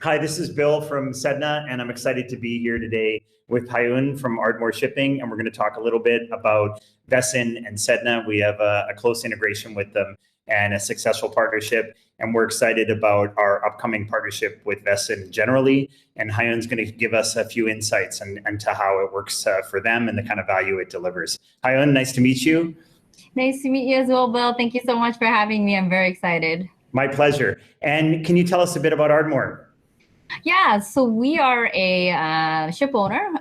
Hi, this is Bill from Sedna, and I'm excited to be here today with Hyun from Ardmore Shipping, and we're going to talk a little bit about Veson and Sedna. We have a close integration with them and a successful partnership, and we're excited about our upcoming partnership with Veson generally. And Hyun's going to give us a few insights into how it works for them and the kind of value it delivers. Hyun, nice to meet you. Nice to meet you as well, Bill. Thank you so much for having me. I'm very excited. My pleasure. And can you tell us a bit about Ardmore? Yeah, so we are a ship owner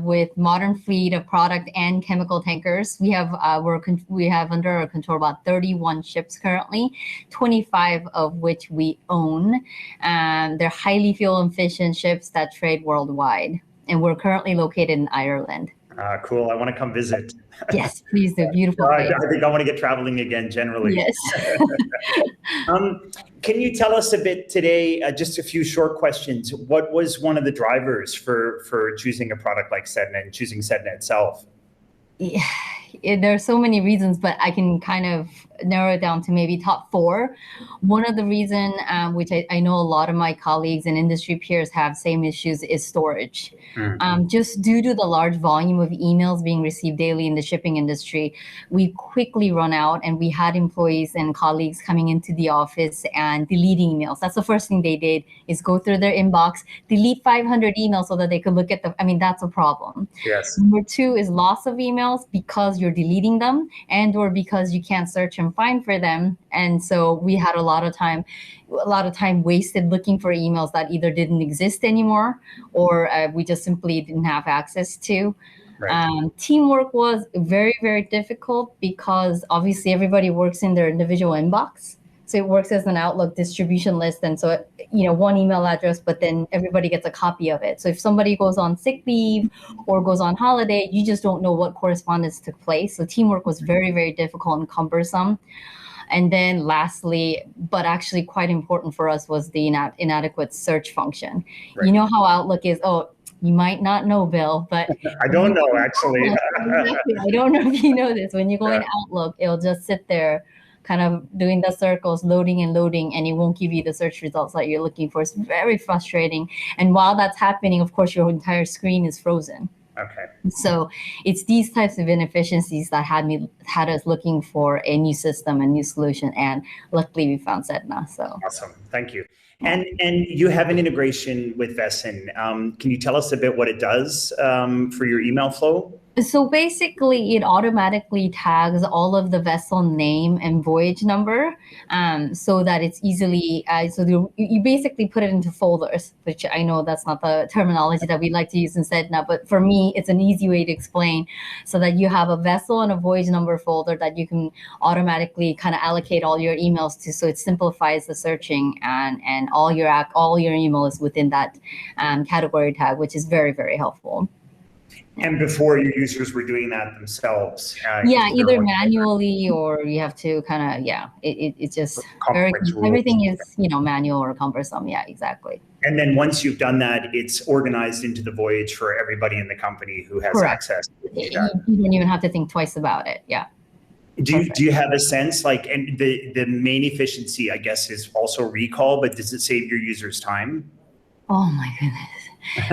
with modern fleet of product and chemical tankers. We have under our control about 31 ships currently, 25 of which we own. They're highly fuel efficient ships that trade worldwide, and we're currently located in Ireland. Cool. I want to come visit. Yes, please do. Beautiful place. I think I want to get traveling again generally. Yes. Can you tell us a bit today, just a few short questions? What was one of the drivers for choosing a product like Sedna and choosing Sedna itself? Yeah, there are so many reasons, but I can kind of narrow it down to maybe top four. One of the reason, which I know a lot of my colleagues and industry peers have same issues, is storage. Just due to the large volume of emails being received daily in the shipping industry, we quickly run out, and we had employees and colleagues coming into the office and deleting emails. That's the first thing they did, is go through their inbox, delete 500 emails so that they could look at that's a problem. Yes. Number two is loss of emails because you're deleting them or because you can't search and find for them. And so we had a lot of time wasted looking for emails that either didn't exist anymore or we just simply didn't have access to. Right. Teamwork was very, very difficult because obviously everybody works in their individual inbox. So it works as an Outlook distribution list. And so, one email address, but then everybody gets a copy of it. So if somebody goes on sick leave or goes on holiday, you just don't know what correspondence took place. So teamwork was very, very difficult and cumbersome. And then lastly, but actually quite important for us, was the inadequate search function. Right. You know how Outlook is? Oh, you might not know, Bill, but I don't know, actually. Exactly. I don't know if you know this. When you go in Outlook, it'll just sit there kind of doing the circles, loading, and it won't give you the search results that you're looking for. It's very frustrating. And while that's happening, of course, your entire screen is frozen. Okay. So it's these types of inefficiencies that had us looking for a new system, a new solution, and luckily we found Sedna. So awesome, thank you. And you have an integration with Veson. Can you tell us a bit what it does for your email flow? So basically, it automatically tags all of the vessel name and voyage number, so that it's easily, so you basically put it into folders, which I know that's not the terminology that we like to use in Sedna, but for me, it's an easy way to explain, so that you have a vessel and a voyage number folder that you can automatically kind of allocate all your emails to, so it simplifies the searching, and all your email is within that category tag, which is very, very helpful. And before, your users were doing that themselves. Either manually or you have to kind of, it's just everything is, manual or cumbersome. Yeah, exactly. And then once you've done that, it's organized into the voyage for everybody in the company who has access. You don't even have to think twice about it. Yeah. Do you have a sense, and the main efficiency, I guess, is also recall, but does it save your users time? Oh my goodness.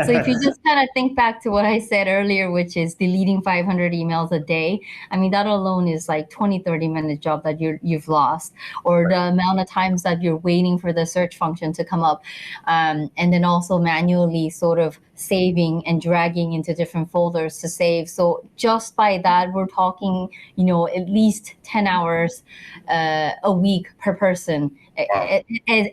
So if you just kind of think back to what I said earlier, which is deleting 500 emails a day, that alone is like 20, 30-minute job that you've lost, or the amount of times that you're waiting for the search function to come up, and then also manually sort of saving and dragging into different folders to save. So just by that, we're talking, at least 10 hours a week per person. Wow.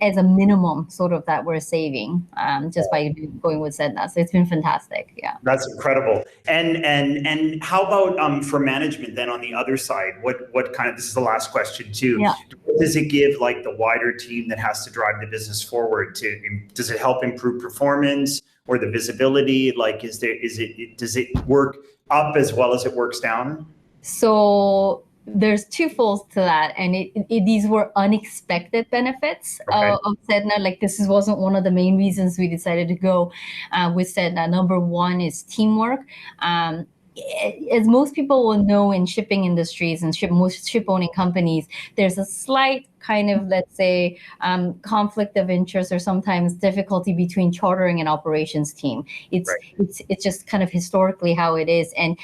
As a minimum sort of that we're saving just by going with Sedna. So it's been fantastic. Yeah. That's incredible. And how about for management then on the other side? What kind of, this is the last question too. Yeah. What does it give the wider team that has to drive the business forward does it help improve performance or the visibility? Does it work up as well as it works down? So there's two folds to that, and these were unexpected benefits of Sedna. This wasn't one of the main reasons we decided to go with Sedna. Number one is teamwork. as most people will know in shipping industries and most ship owning companies, there's a slight kind of, let's say, conflict of interest or sometimes difficulty between chartering and operations team. It's just kind of historically how it is. And,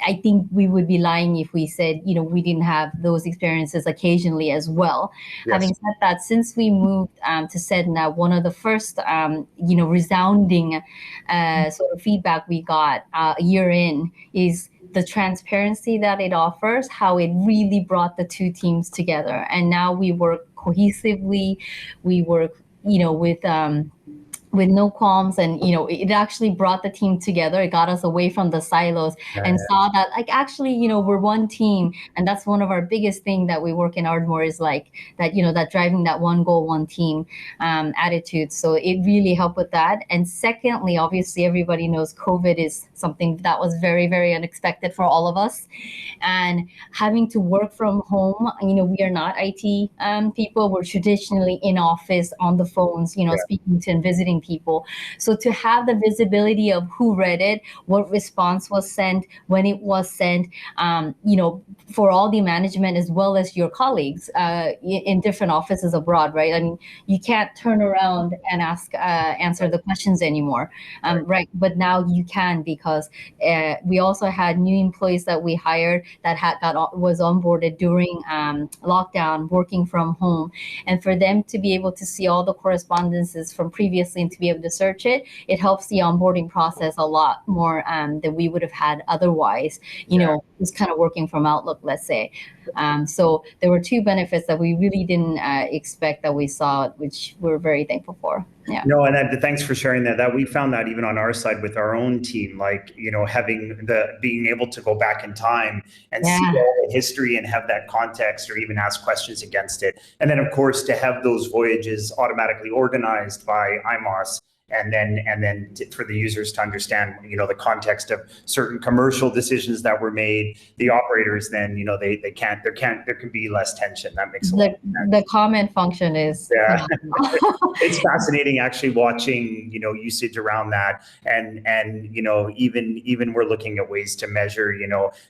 I think we would be lying if we said, we didn't have those experiences occasionally as well. Yes. Having said that, since we moved to SEDNA, one of the first, resounding sort of feedback we got a year in is the transparency that it offers, how it really brought the two teams together. And now we work cohesively. We work, with no qualms, and it actually brought the team together. It got us away from the silos and saw that actually we're one team, and that's one of our biggest thing that we work in Ardmore is that that driving that one goal, one team attitude. So it really helped with that. And secondly, obviously everybody knows COVID is something that was very, very unexpected for all of us, and having to work from home. We are not IT people. We're traditionally in office on the phones, speaking to and visiting people. So to have the visibility of who read it, what response was sent, when it was sent, for all the management as well as your colleagues in different offices abroad, right? I mean, you can't turn around and answer the questions anymore, right? But now you can, because we also had new employees that we hired that was onboarded during lockdown, working from home, and for them to be able to see all the correspondences from previously and to be able to search it, it helps the onboarding process a lot more than we would have had otherwise, just kind of working from Outlook, let's say. So there were two benefits that we really didn't expect that we saw, which we're very thankful for. Yeah. No, and thanks for sharing that. That we found that even on our side with our own team, being able to go back in time and see all the history and have that context, or even ask questions against it. And then, of course, to have those voyages automatically organized by IMOS. And then for the users to understand, the context of certain commercial decisions that were made, the operators then, there can be less tension. That makes a lot of sense. The comment function is it's fascinating actually watching, usage around that, and even we're looking at ways to measure,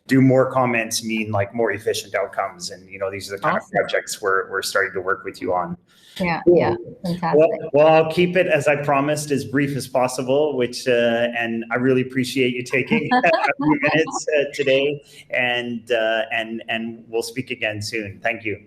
do more comments mean like more efficient outcomes, and these are the kind of projects we're starting to work with you on. Yeah, cool. Yeah, fantastic. Well, I'll keep it, as I promised, as brief as possible, and I really appreciate you taking a few minutes today, and we'll speak again soon. Thank you.